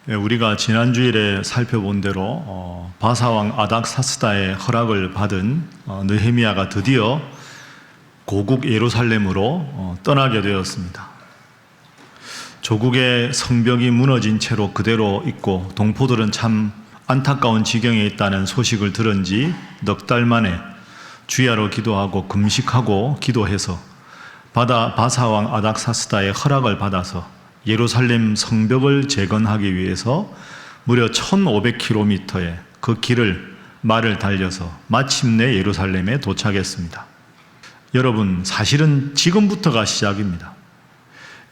우리가 지난주일에 살펴본 대로 바사왕 아닥사스다의 허락을 받은 느헤미야가 드디어 고국 예루살렘으로 떠나게 되었습니다. 조국의 성벽이 무너진 채로 그대로 있고 동포들은 참 안타까운 지경에 있다는 소식을 들은 지 넉 달 만에 주야로 기도하고 금식하고 기도해서 바사왕 아닥사스다의 허락을 받아서 예루살렘 성벽을 재건하기 위해서 무려 1500km의 그 길을 말을 달려서 마침내 예루살렘에 도착했습니다. 여러분, 사실은 지금부터가 시작입니다.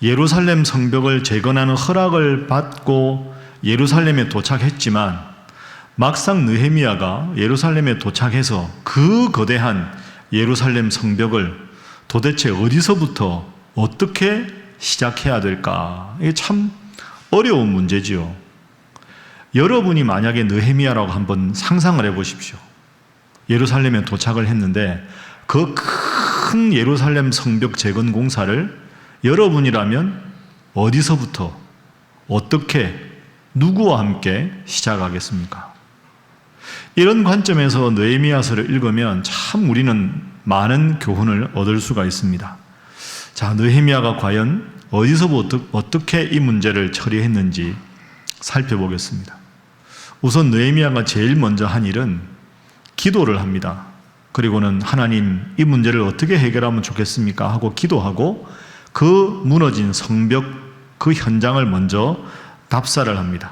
예루살렘 성벽을 재건하는 허락을 받고 예루살렘에 도착했지만 막상 느헤미야가 예루살렘에 도착해서 그 거대한 예루살렘 성벽을 도대체 어디서부터 어떻게 시작해야 될까? 이게 참 어려운 문제지요. 여러분이 만약에 느헤미야라고 한번 상상을 해보십시오. 예루살렘에 도착을 했는데 그 큰 예루살렘 성벽 재건 공사를 여러분이라면 어디서부터 어떻게 누구와 함께 시작하겠습니까? 이런 관점에서 느헤미야서를 읽으면 참 우리는 많은 교훈을 얻을 수가 있습니다. 자, 느헤미야가 과연 어디서부터 어떻게 이 문제를 처리했는지 살펴보겠습니다. 우선 느헤미야가 제일 먼저 한 일은 기도를 합니다. 그리고는 하나님, 이 문제를 어떻게 해결하면 좋겠습니까? 하고 기도하고 그 무너진 성벽 그 현장을 먼저 답사를 합니다.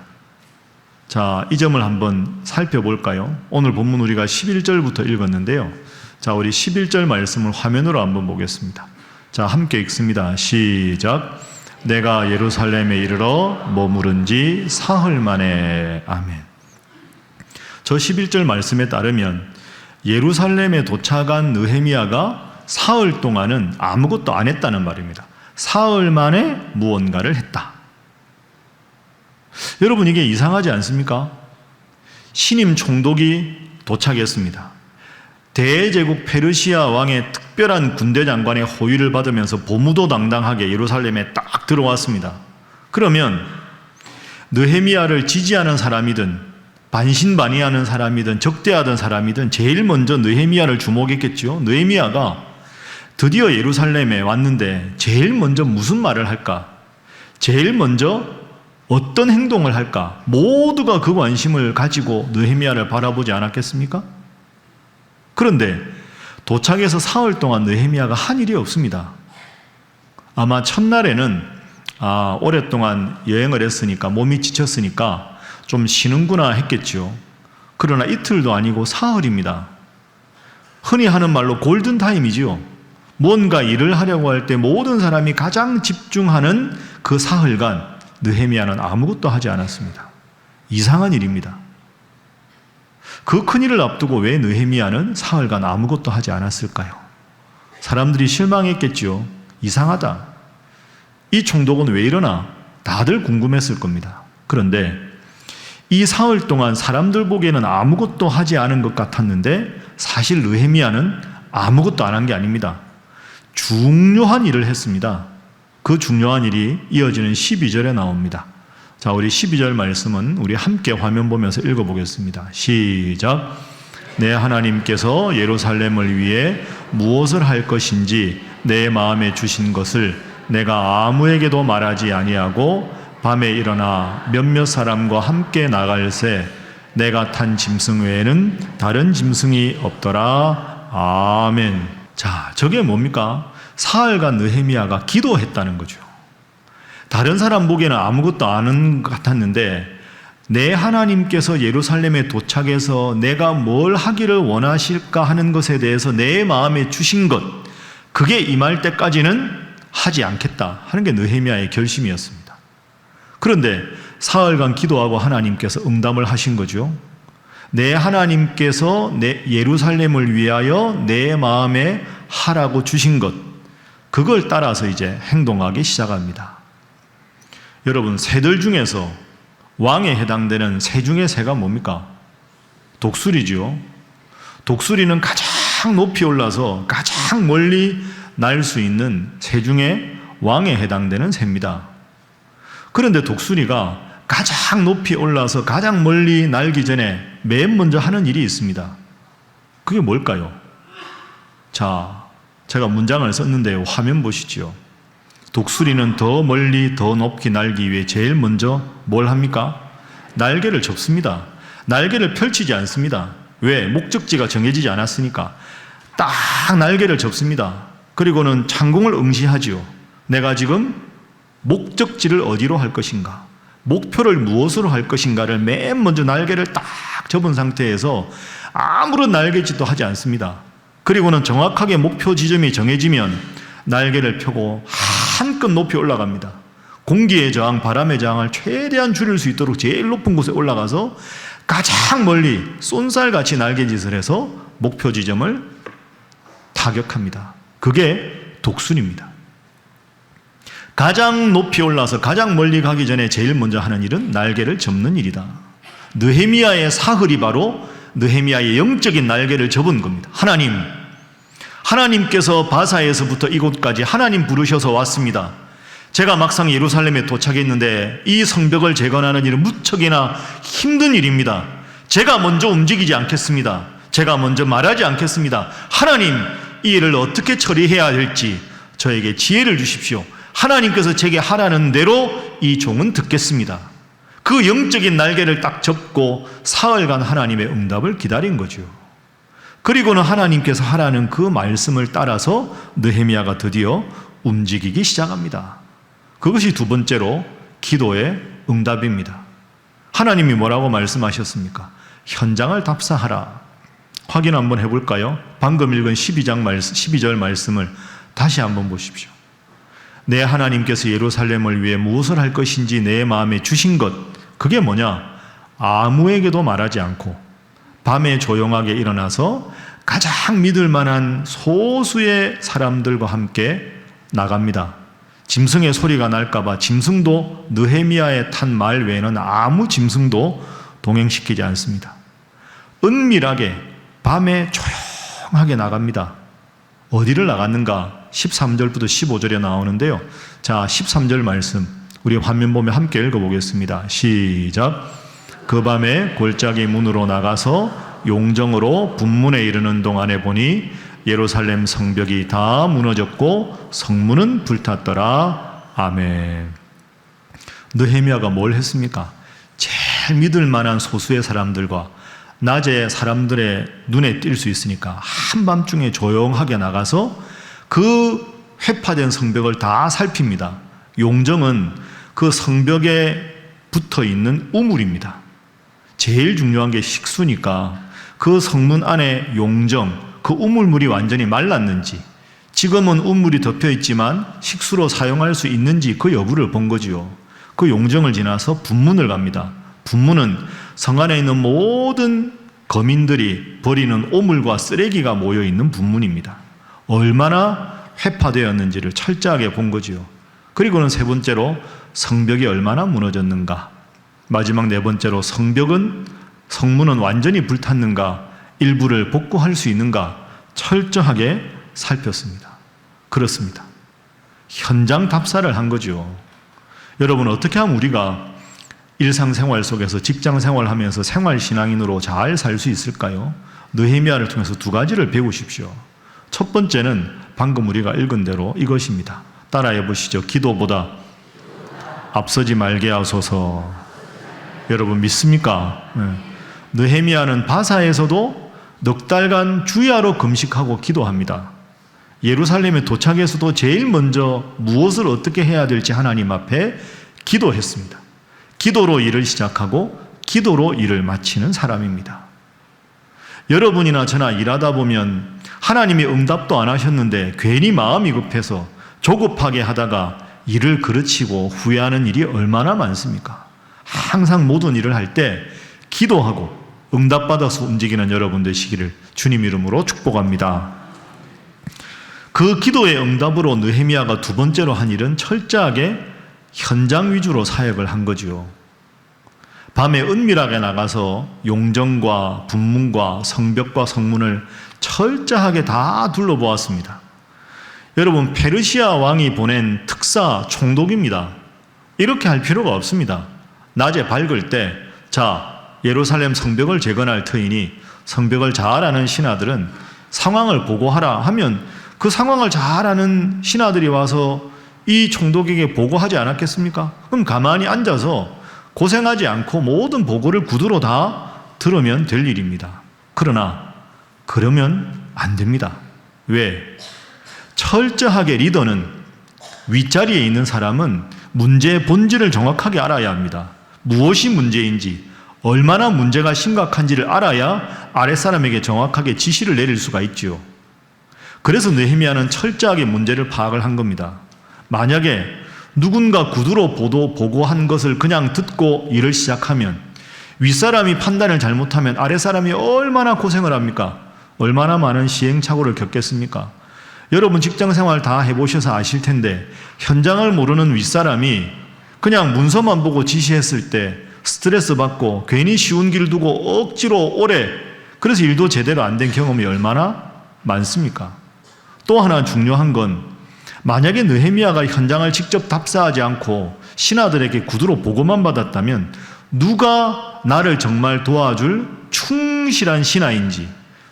자, 이 점을 한번 살펴볼까요? 오늘 본문 우리가 11절부터 읽었는데요. 자, 우리 11절 말씀을 화면으로 한번 보겠습니다. 자, 함께 읽습니다. 시작. 내가 예루살렘에 이르러 머무른 지 사흘 만에. 아멘. 저 11절 말씀에 따르면 예루살렘에 도착한 느헤미야가 사흘 동안은 아무것도 안 했다는 말입니다. 사흘 만에 무언가를 했다. 여러분, 이게 이상하지 않습니까? 신임 총독이 도착했습니다. 대제국 페르시아 왕의 특별한 군대 장관의 호위를 받으면서 보무도당당하게 예루살렘에 딱 들어왔습니다. 그러면 느헤미야를 지지하는 사람이든 반신반의하는 사람이든 적대하던 사람이든 제일 먼저 느헤미야를 주목했겠죠. 느헤미야가 드디어 예루살렘에 왔는데 제일 먼저 무슨 말을 할까? 제일 먼저 어떤 행동을 할까? 모두가 그 관심을 가지고 느헤미야를 바라보지 않았겠습니까? 그런데 도착해서 사흘 동안 느헤미야가 한 일이 없습니다. 아마 첫날에는 오랫동안 여행을 했으니까 몸이 지쳤으니까 좀 쉬는구나 했겠죠. 그러나 이틀도 아니고 사흘입니다. 흔히 하는 말로 골든타임이지요. 뭔가 일을 하려고 할 때 모든 사람이 가장 집중하는 그 사흘간 느헤미야는 아무것도 하지 않았습니다. 이상한 일입니다. 그 큰일을 앞두고 왜 느헤미야는 사흘간 아무것도 하지 않았을까요? 사람들이 실망했겠지요. 이상하다. 이 총독은 왜 이러나? 다들 궁금했을 겁니다. 그런데 이 사흘 동안 사람들 보기에는 아무것도 하지 않은 것 같았는데 사실 느헤미야는 아무것도 안 한 게 아닙니다. 중요한 일을 했습니다. 그 중요한 일이 이어지는 12절에 나옵니다. 자, 우리 12절 말씀은 우리 함께 화면 보면서 읽어보겠습니다. 시작. 내 하나님께서 예루살렘을 위해 무엇을 할 것인지 내 마음에 주신 것을 내가 아무에게도 말하지 아니하고 밤에 일어나 몇몇 사람과 함께 나갈새 내가 탄 짐승 외에는 다른 짐승이 없더라. 아멘. 자, 저게 뭡니까? 사흘간 느헤미야가 기도했다는 거죠. 다른 사람 보기에는 아무것도 안 한 것 같았는데 내 하나님께서 예루살렘에 도착해서 내가 뭘 하기를 원하실까 하는 것에 대해서 내 마음에 주신 것, 그게 임할 때까지는 하지 않겠다 하는 게 느헤미야의 결심이었습니다. 그런데 사흘간 기도하고 하나님께서 응답을 하신 거죠. 내 하나님께서 내 예루살렘을 위하여 내 마음에 하라고 주신 것, 그걸 따라서 이제 행동하기 시작합니다. 여러분, 새들 중에서 왕에 해당되는 새 중에 새가 뭡니까? 독수리죠. 독수리는 가장 높이 올라서 가장 멀리 날 수 있는 새 중에 왕에 해당되는 새입니다. 그런데 독수리가 가장 높이 올라서 가장 멀리 날기 전에 맨 먼저 하는 일이 있습니다. 그게 뭘까요? 자, 제가 문장을 썼는데 화면 보시죠. 독수리는 더 멀리 더 높이 날기 위해 제일 먼저 뭘 합니까? 날개를 접습니다. 날개를 펼치지 않습니다. 왜? 목적지가 정해지지 않았으니까. 딱 날개를 접습니다. 그리고는 창공을 응시하지요. 내가 지금 목적지를 어디로 할 것인가, 목표를 무엇으로 할 것인가를 맨 먼저 날개를 딱 접은 상태에서 아무런 날개짓도 하지 않습니다. 그리고는 정확하게 목표 지점이 정해지면 날개를 펴고 한껏 높이 올라갑니다. 공기의 저항, 바람의 저항을 최대한 줄일 수 있도록 제일 높은 곳에 올라가서 가장 멀리 쏜살같이 날개짓을 해서 목표 지점을 타격합니다. 그게 독수리입니다. 가장 높이 올라서 가장 멀리 가기 전에 제일 먼저 하는 일은 날개를 접는 일이다. 느헤미야의 사흘이 바로 느헤미야의 영적인 날개를 접은 겁니다. 하나님께서 바사에서부터 이곳까지 하나님 부르셔서 왔습니다. 제가 막상 예루살렘에 도착했는데 이 성벽을 재건하는 일은 무척이나 힘든 일입니다. 제가 먼저 움직이지 않겠습니다. 제가 먼저 말하지 않겠습니다. 하나님, 이 일을 어떻게 처리해야 할지 저에게 지혜를 주십시오. 하나님께서 제게 하라는 대로 이 종은 듣겠습니다. 그 영적인 날개를 딱 접고 사흘간 하나님의 응답을 기다린 거죠. 그리고는 하나님께서 하라는 그 말씀을 따라서 느헤미야가 드디어 움직이기 시작합니다. 그것이 두 번째로 기도의 응답입니다. 하나님이 뭐라고 말씀하셨습니까? 현장을 답사하라. 확인 한번 해볼까요? 방금 읽은 12절 말씀을 다시 한번 보십시오. 내 하나님께서 예루살렘을 위해 무엇을 할 것인지 내 마음에 주신 것, 그게 뭐냐? 아무에게도 말하지 않고 밤에 조용하게 일어나서 가장 믿을 만한 소수의 사람들과 함께 나갑니다. 짐승의 소리가 날까봐 짐승도 느헤미야의 탄 말 외에는 아무 짐승도 동행시키지 않습니다. 은밀하게 밤에 조용하게 나갑니다. 어디를 나갔는가? 13절부터 15절에 나오는데요. 자, 13절 말씀 우리 화면 보면 함께 읽어보겠습니다. 시작. 그 밤에 골짜기 문으로 나가서 용정으로 분문에 이르는 동안에 보니 예루살렘 성벽이 다 무너졌고 성문은 불탔더라. 아멘. 느헤미야가 뭘 했습니까? 제일 믿을 만한 소수의 사람들과 낮에 사람들의 눈에 띌 수 있으니까 한밤중에 조용하게 나가서 그 회파된 성벽을 다 살핍니다. 용정은 그 성벽에 붙어 있는 우물입니다. 제일 중요한 게 식수니까 그 성문 안에 용정, 그 우물물이 완전히 말랐는지, 지금은 우물이 덮여 있지만 식수로 사용할 수 있는지 그 여부를 본 거지요. 그 용정을 지나서 분문을 갑니다. 분문은 성 안에 있는 모든 거민들이 버리는 오물과 쓰레기가 모여 있는 분문입니다. 얼마나 회파되었는지를 철저하게 본 거지요. 그리고는 세 번째로 성벽이 얼마나 무너졌는가, 마지막 네 번째로 성문은 완전히 불탔는가, 일부를 복구할 수 있는가 철저하게 살폈습니다. 그렇습니다. 현장 답사를 한 거죠. 여러분, 어떻게 하면 우리가 일상생활 속에서 직장생활하면서 생활신앙인으로 잘 살 수 있을까요? 느헤미야를 통해서 두 가지를 배우십시오. 첫 번째는 방금 우리가 읽은 대로 이것입니다. 따라해 보시죠. 기도보다 앞서지 말게 하소서. 여러분 믿습니까? 느헤미야는 바사에서도 넉 달간 주야로 금식하고 기도합니다. 예루살렘에 도착해서도 제일 먼저 무엇을 어떻게 해야 될지 하나님 앞에 기도했습니다. 기도로 일을 시작하고 기도로 일을 마치는 사람입니다. 여러분이나 저나 일하다 보면 하나님이 응답도 안 하셨는데 괜히 마음이 급해서 조급하게 하다가 일을 그르치고 후회하는 일이 얼마나 많습니까? 항상 모든 일을 할 때 기도하고 응답받아서 움직이는 여러분 되시기를 주님 이름으로 축복합니다. 그 기도의 응답으로 느헤미야가 두 번째로 한 일은 철저하게 현장 위주로 사역을 한 거지요. 밤에 은밀하게 나가서 용정과 분문과 성벽과 성문을 철저하게 다 둘러보았습니다. 여러분, 페르시아 왕이 보낸 특사 총독입니다. 이렇게 할 필요가 없습니다. 낮에 밝을 때 자, 예루살렘 성벽을 재건할 터이니 성벽을 잘 아는 신하들은 상황을 보고하라 하면 그 상황을 잘 아는 신하들이 와서 이 총독에게 보고하지 않았겠습니까? 그럼 가만히 앉아서 고생하지 않고 모든 보고를 구두로 다 들으면 될 일입니다. 그러나 그러면 안 됩니다. 왜? 철저하게 리더는 윗자리에 있는 사람은 문제의 본질을 정확하게 알아야 합니다. 무엇이 문제인지, 얼마나 문제가 심각한지를 알아야 아랫사람에게 정확하게 지시를 내릴 수가 있지요. 그래서 느헤미야는 철저하게 문제를 파악을 한 겁니다. 만약에 누군가 구두로 보고한 것을 그냥 듣고 일을 시작하면 윗사람이 판단을 잘못하면 아랫사람이 얼마나 고생을 합니까? 얼마나 많은 시행착오를 겪겠습니까? 여러분 직장생활 다 해보셔서 아실 텐데 현장을 모르는 윗사람이 그냥 문서만 보고 지시했을 때 스트레스 받고 괜히 쉬운 길 두고 억지로 오래 그래서 일도 제대로 안 된 경험이 얼마나 많습니까? 또 하나 중요한 건 만약에 느헤미야가 현장을 직접 답사하지 않고 신하들에게 구두로 보고만 받았다면 누가 나를 정말 도와줄 충실한 신하인지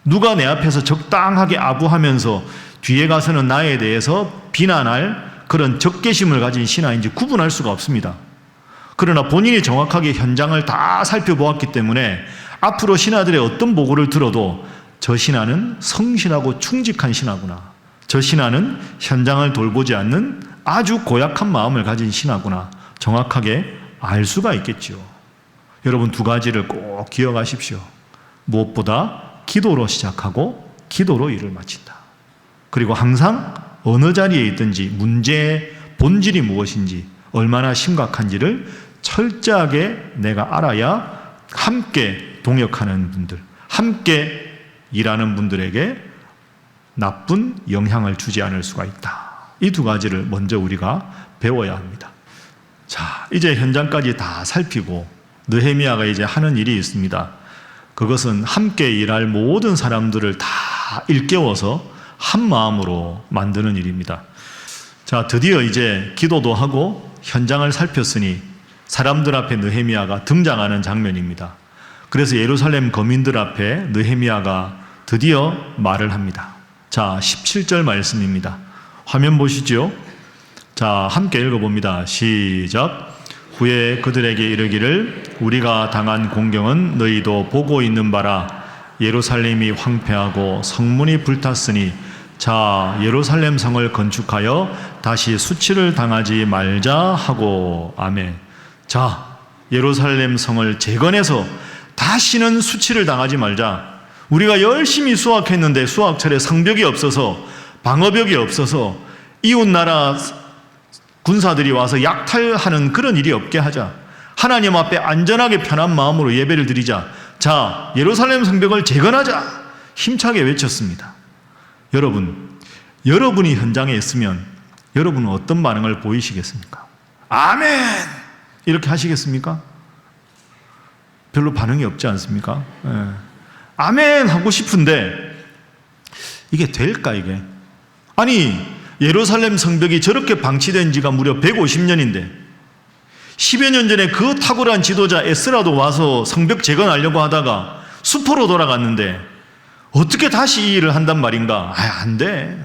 누가 내 앞에서 적당하게 아부하면서 뒤에 가서는 나에 대해서 비난할 그런 적개심을 가진 신하인지 구분할 수가 없습니다. 그러나 본인이 정확하게 현장을 다 살펴보았기 때문에 앞으로 신하들의 어떤 보고를 들어도 저 신하는 성실하고 충직한 신하구나. 저 신하는 현장을 돌보지 않는 아주 고약한 마음을 가진 신하구나. 정확하게 알 수가 있겠지요. 여러분 두 가지를 꼭 기억하십시오. 무엇보다 기도로 시작하고 기도로 일을 마친다. 그리고 항상 어느 자리에 있든지 문제의 본질이 무엇인지 얼마나 심각한지를 철저하게 내가 알아야 함께 동역하는 분들, 함께 일하는 분들에게 나쁜 영향을 주지 않을 수가 있다. 이 두 가지를 먼저 우리가 배워야 합니다. 자, 이제 현장까지 다 살피고 느헤미야가 이제 하는 일이 있습니다. 그것은 함께 일할 모든 사람들을 다 일깨워서 한 마음으로 만드는 일입니다. 자, 드디어 이제 기도도 하고 현장을 살폈으니 사람들 앞에 느헤미야가 등장하는 장면입니다. 그래서 예루살렘 거민들 앞에 느헤미야가 드디어 말을 합니다. 자, 17절 말씀입니다. 화면 보시죠. 자, 함께 읽어봅니다. 시작. 후에 그들에게 이르기를 우리가 당한 공경은 너희도 보고 있는 바라. 예루살렘이 황폐하고 성문이 불탔으니 자, 예루살렘 성을 건축하여 다시 수치를 당하지 말자 하고. 아멘. 자, 예루살렘 성을 재건해서 다시는 수치를 당하지 말자. 우리가 열심히 수확했는데 수확철에 성벽이 없어서 방어벽이 없어서 이웃나라 군사들이 와서 약탈하는 그런 일이 없게 하자. 하나님 앞에 안전하게 편한 마음으로 예배를 드리자. 자, 예루살렘 성벽을 재건하자. 힘차게 외쳤습니다. 여러분, 여러분이 현장에 있으면 여러분은 어떤 반응을 보이시겠습니까? 아멘! 이렇게 하시겠습니까? 별로 반응이 없지 않습니까? 예. 아멘! 하고 싶은데 이게 될까 이게? 아니, 예루살렘 성벽이 저렇게 방치된 지가 무려 150년인데 10여 년 전에 그 탁월한 지도자 에스라도 와서 성벽 재건하려고 하다가 수포로 돌아갔는데 어떻게 다시 이 일을 한단 말인가? 안 돼.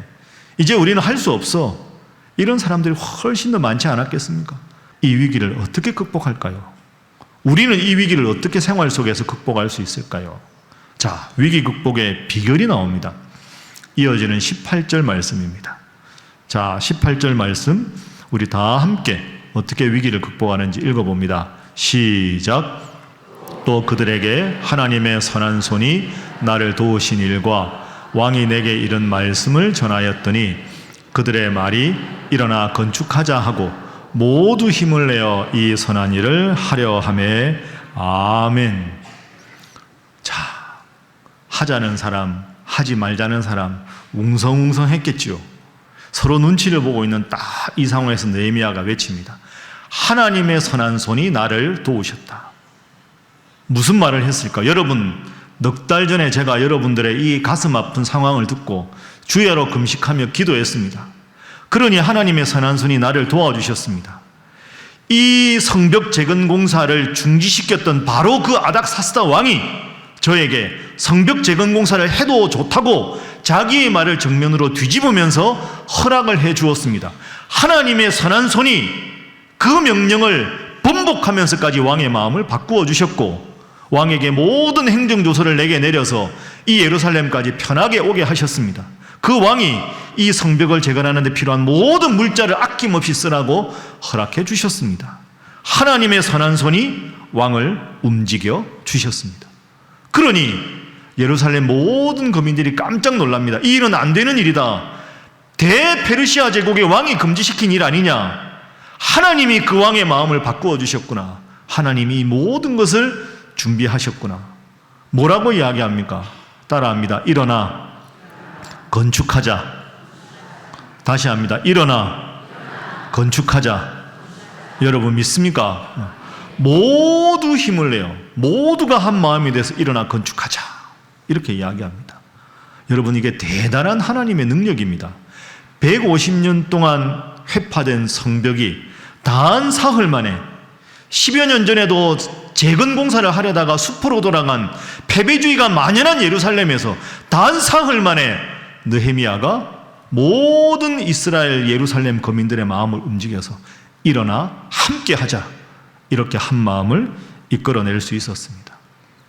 이제 우리는 할 수 없어. 이런 사람들이 훨씬 더 많지 않았겠습니까? 이 위기를 어떻게 극복할까요? 우리는 이 위기를 어떻게 생활 속에서 극복할 수 있을까요? 자, 위기 극복의 비결이 나옵니다. 이어지는 18절 말씀입니다. 자, 18절 말씀 우리 다 함께 어떻게 위기를 극복하는지 읽어봅니다. 시작. 또 그들에게 하나님의 선한 손이 나를 도우신 일과 왕이 내게 이런 말씀을 전하였더니 그들의 말이 일어나 건축하자 하고 모두 힘을 내어 이 선한 일을 하려 하매. 아멘. 자, 하자는 사람, 하지 말자는 사람 웅성웅성 했겠지요. 서로 눈치를 보고 있는 딱 이 상황에서 느헤미야가 외칩니다. 하나님의 선한 손이 나를 도우셨다. 무슨 말을 했을까? 여러분, 넉 달 전에 제가 여러분들의 이 가슴 아픈 상황을 듣고 주야로 금식하며 기도했습니다. 그러니 하나님의 선한 손이 나를 도와주셨습니다. 이 성벽 재건 공사를 중지시켰던 바로 그 아닥사스다 왕이 저에게 성벽 재건 공사를 해도 좋다고 자기의 말을 정면으로 뒤집으면서 허락을 해 주었습니다. 하나님의 선한 손이 그 명령을 번복하면서까지 왕의 마음을 바꾸어 주셨고, 왕에게 모든 행정조서를 내게 내려서 이 예루살렘까지 편하게 오게 하셨습니다. 그 왕이 이 성벽을 재건하는 데 필요한 모든 물자를 아낌없이 쓰라고 허락해 주셨습니다. 하나님의 선한 손이 왕을 움직여 주셨습니다. 그러니 예루살렘 모든 거민들이 깜짝 놀랍니다. 이 일은 안 되는 일이다. 대페르시아 제국의 왕이 금지시킨 일 아니냐. 하나님이 그 왕의 마음을 바꾸어 주셨구나. 하나님이 이 모든 것을 준비하셨구나. 뭐라고 이야기합니까? 따라합니다. 일어나 건축하자. 다시 합니다. 일어나 건축하자. 여러분 믿습니까? 모두 힘을 내요. 모두가 한 마음이 돼서 일어나 건축하자. 이렇게 이야기합니다. 여러분, 이게 대단한 하나님의 능력입니다. 150년 동안 회파된 성벽이 단 사흘 만에, 10여 년 전에도 재건 공사를 하려다가 숲으로 돌아간 패배주의가 만연한 예루살렘에서 단 사흘 만에 느헤미야가 모든 이스라엘 예루살렘 거민들의 마음을 움직여서 일어나 함께 하자, 이렇게 한 마음을 이끌어낼 수 있었습니다.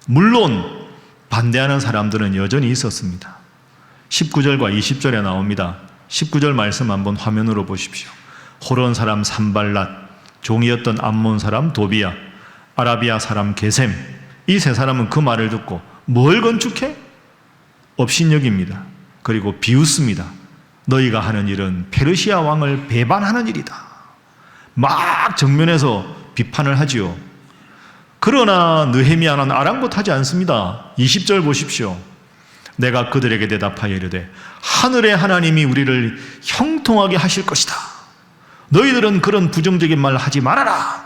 물론 반대하는 사람들은 여전히 있었습니다. 19절과 20절에 나옵니다. 19절 말씀 한번 화면으로 보십시오. 호론 사람 산발랏, 종이었던 암몬 사람 도비야, 아라비아 사람 게셈, 이 세 사람은 그 말을 듣고 뭘 건축해? 업신여깁니다. 그리고 비웃습니다. 너희가 하는 일은 페르시아 왕을 배반하는 일이다. 막 정면에서 비판을 하지요. 그러나 느헤미야는 아랑곳하지 않습니다. 20절 보십시오. 내가 그들에게 대답하여 이르되 하늘의 하나님이 우리를 형통하게 하실 것이다. 너희들은 그런 부정적인 말 하지 말아라.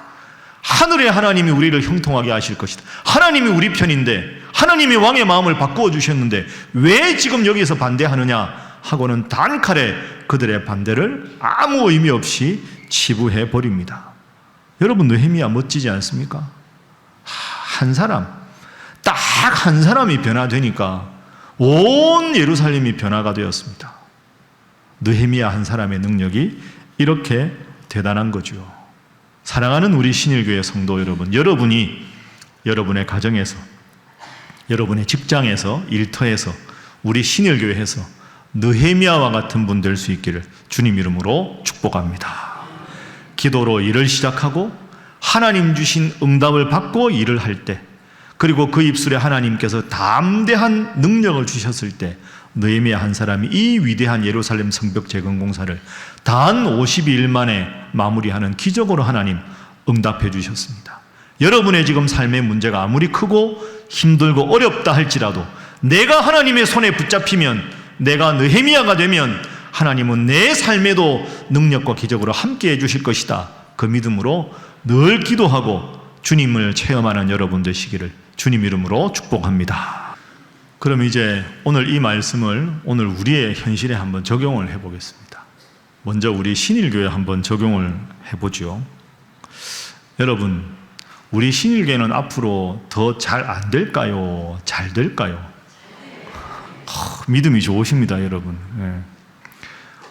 하늘의 하나님이 우리를 형통하게 하실 것이다. 하나님이 우리 편인데, 하나님이 왕의 마음을 바꾸어 주셨는데 왜 지금 여기서 반대하느냐 하고는 단칼에 그들의 반대를 아무 의미 없이 치부해 버립니다. 여러분, 느헤미야 멋지지 않습니까? 한 사람, 딱 한 사람이 변화되니까 온 예루살렘이 변화가 되었습니다. 느헤미야 한 사람의 능력이 이렇게 대단한 거죠. 사랑하는 우리 신일교회 성도 여러분, 여러분이 여러분의 가정에서, 여러분의 직장에서, 일터에서, 우리 신일교회에서 느헤미야와 같은 분 될 수 있기를 주님 이름으로 축복합니다. 기도로 일을 시작하고 하나님 주신 응답을 받고 일을 할 때, 그리고 그 입술에 하나님께서 담대한 능력을 주셨을 때 느헤미야 한 사람이 이 위대한 예루살렘 성벽 재건 공사를 단 52일 만에 마무리하는 기적으로 하나님 응답해 주셨습니다. 여러분의 지금 삶의 문제가 아무리 크고 힘들고 어렵다 할지라도 내가 하나님의 손에 붙잡히면, 내가 느헤미야가 되면 하나님은 내 삶에도 능력과 기적으로 함께 해주실 것이다. 그 믿음으로 늘 기도하고 주님을 체험하는 여러분 되시기를 주님 이름으로 축복합니다. 그럼 이제 오늘 이 말씀을 오늘 우리의 현실에 한번 적용을 해보겠습니다. 먼저 우리 신일교회 한번 적용을 해보죠. 여러분, 우리 신일교회는 앞으로 더 잘 안 될까요? 잘 될까요? 믿음이 좋으십니다, 여러분. 네.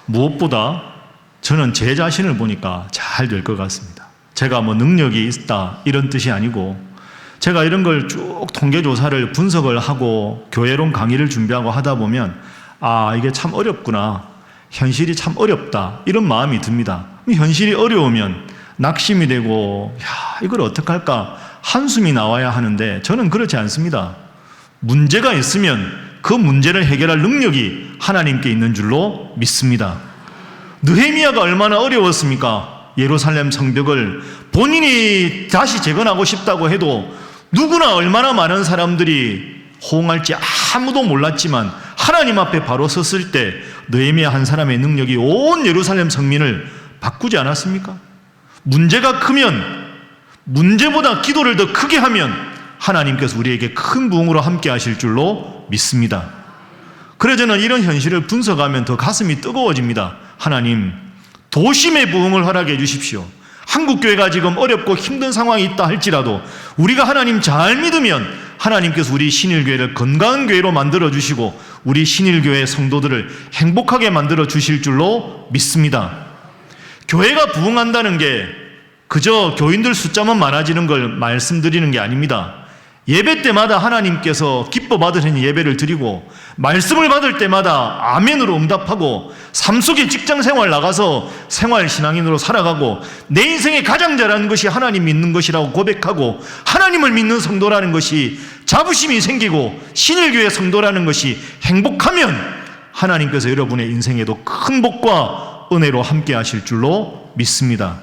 무엇보다 저는 제 자신을 보니까 잘 될 것 같습니다. 제가 뭐 능력이 있다 이런 뜻이 아니고, 제가 이런 걸 쭉 통계조사를 분석을 하고 교회론 강의를 준비하고 하다 보면 이게 참 어렵구나, 현실이 참 어렵다, 이런 마음이 듭니다. 현실이 어려우면 낙심이 되고 이걸 어떡할까 한숨이 나와야 하는데, 저는 그렇지 않습니다. 문제가 있으면 그 문제를 해결할 능력이 하나님께 있는 줄로 믿습니다. 느헤미야가 얼마나 어려웠습니까? 예루살렘 성벽을 본인이 다시 재건하고 싶다고 해도 누구나 얼마나 많은 사람들이 호응할지 아무도 몰랐지만 하나님 앞에 바로 섰을 때 느헤미야 한 사람의 능력이 온 예루살렘 성민을 바꾸지 않았습니까? 문제가 크면, 문제보다 기도를 더 크게 하면 하나님께서 우리에게 큰 부흥으로 함께 하실 줄로 믿습니다. 그래서 저는 이런 현실을 분석하면 더 가슴이 뜨거워집니다. 하나님, 도심의 부흥을 허락해 주십시오. 한국교회가 지금 어렵고 힘든 상황이 있다 할지라도 우리가 하나님 잘 믿으면 하나님께서 우리 신일교회를 건강한 교회로 만들어주시고 우리 신일교회 성도들을 행복하게 만들어주실 줄로 믿습니다. 교회가 부흥한다는 게 그저 교인들 숫자만 많아지는 걸 말씀드리는 게 아닙니다. 예배 때마다 하나님께서 기뻐 받으시는 예배를 드리고 말씀을 받을 때마다 아멘으로 응답하고 삶 속에 직장생활 나가서 생활신앙인으로 살아가고 내 인생에 가장 잘하는 것이 하나님 믿는 것이라고 고백하고 하나님을 믿는 성도라는 것이 자부심이 생기고 신일교회 성도라는 것이 행복하면 하나님께서 여러분의 인생에도 큰 복과 은혜로 함께 하실 줄로 믿습니다.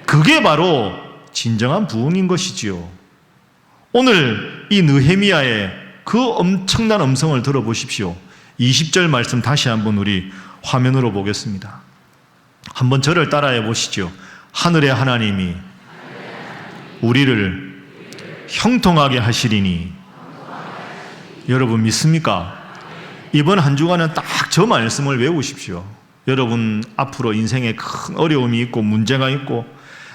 그게 바로 진정한 부흥인 것이지요. 오늘 이 느헤미야의 그 엄청난 음성을 들어보십시오. 20절 말씀 다시 한번 우리 화면으로 보겠습니다. 한번 저를 따라해 보시죠. 하늘의 하나님이 우리를 형통하게 하시리니. 여러분 믿습니까? 이번 한 주간은 딱 저 말씀을 외우십시오. 여러분 앞으로 인생에 큰 어려움이 있고 문제가 있고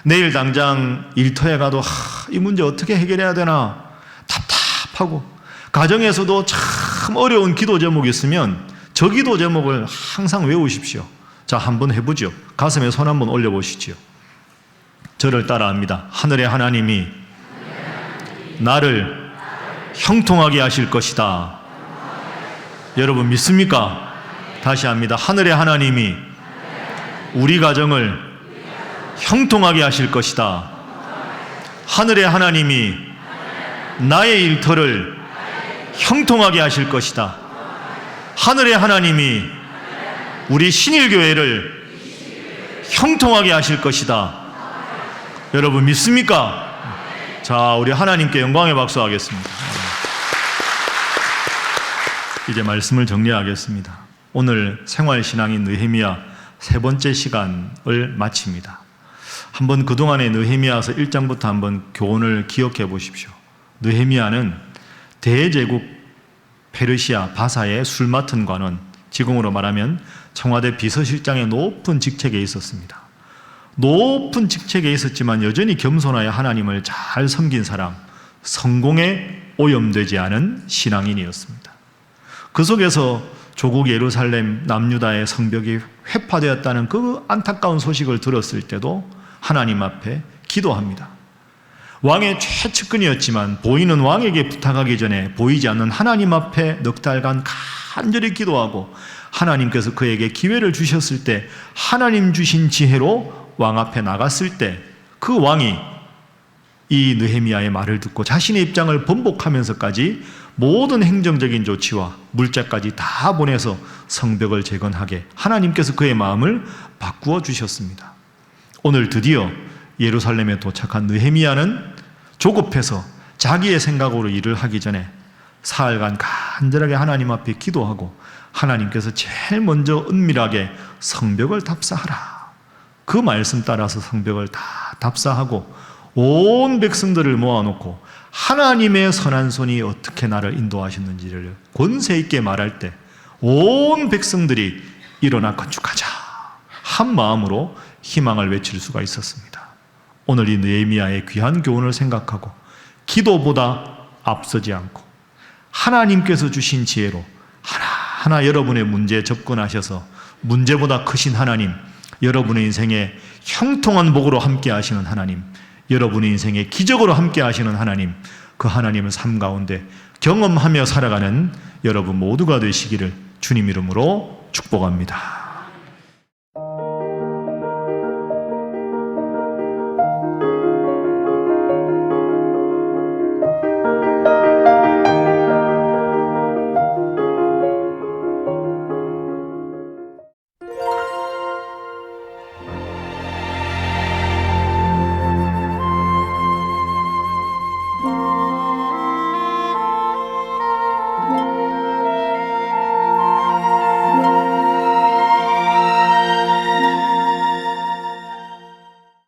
내일 당장 일터에 가도 이 문제 어떻게 해결해야 되나 답답하고 가정에서도 참 어려운 기도 제목이 있으면 저 기도 제목을 항상 외우십시오. 자, 한번 해보죠. 가슴에 손 한번 올려보시죠. 저를 따라합니다. 하늘의 하나님이 나를 형통하게 하실 것이다. 여러분 믿습니까? 다시 합니다. 하늘의 하나님이 우리 가정을 형통하게 하실 것이다. 하늘의 하나님이 나의 일터를 형통하게 하실 것이다. 하늘의 하나님이 우리 신일교회를 형통하게 하실 것이다. 여러분 믿습니까? 자, 우리 하나님께 영광의 박수 하겠습니다. 이제 말씀을 정리하겠습니다. 오늘 생활신앙인 느헤미야 세 번째 시간을 마칩니다. 한번 그동안의 느헤미야서 1장부터 한번 교훈을 기억해 보십시오. 느헤미야는 대제국 페르시아 바사의 술 맡은 관원, 지금으로 말하면 청와대 비서실장의 높은 직책에 있었습니다. 높은 직책에 있었지만 여전히 겸손하여 하나님을 잘 섬긴 사람, 성공에 오염되지 않은 신앙인이었습니다. 그 속에서 조국 예루살렘 남유다의 성벽이 회파되었다는 그 안타까운 소식을 들었을 때도 하나님 앞에 기도합니다. 왕의 최측근이었지만 보이는 왕에게 부탁하기 전에 보이지 않는 하나님 앞에 넉 달간 간절히 기도하고 하나님께서 그에게 기회를 주셨을 때 하나님 주신 지혜로 왕 앞에 나갔을 때 그 왕이 이 느헤미야의 말을 듣고 자신의 입장을 번복하면서까지 모든 행정적인 조치와 물자까지 다 보내서 성벽을 재건하게 하나님께서 그의 마음을 바꾸어 주셨습니다. 오늘 드디어 예루살렘에 도착한 느헤미야는 조급해서 자기의 생각으로 일을 하기 전에 사흘간 간절하게 하나님 앞에 기도하고 하나님께서 제일 먼저 은밀하게 성벽을 답사하라. 그 말씀 따라서 성벽을 다 답사하고 온 백성들을 모아놓고 하나님의 선한 손이 어떻게 나를 인도하셨는지를 권세 있게 말할 때 온 백성들이 일어나 건축하자 한 마음으로 희망을 외칠 수가 있었습니다. 오늘 이 느헤미야의 귀한 교훈을 생각하고 기도보다 앞서지 않고 하나님께서 주신 지혜로 하나하나 여러분의 문제에 접근하셔서 문제보다 크신 하나님, 여러분의 인생에 형통한 복으로 함께 하시는 하나님, 여러분의 인생에 기적으로 함께 하시는 하나님, 그 하나님을 삶 가운데 경험하며 살아가는 여러분 모두가 되시기를 주님 이름으로 축복합니다.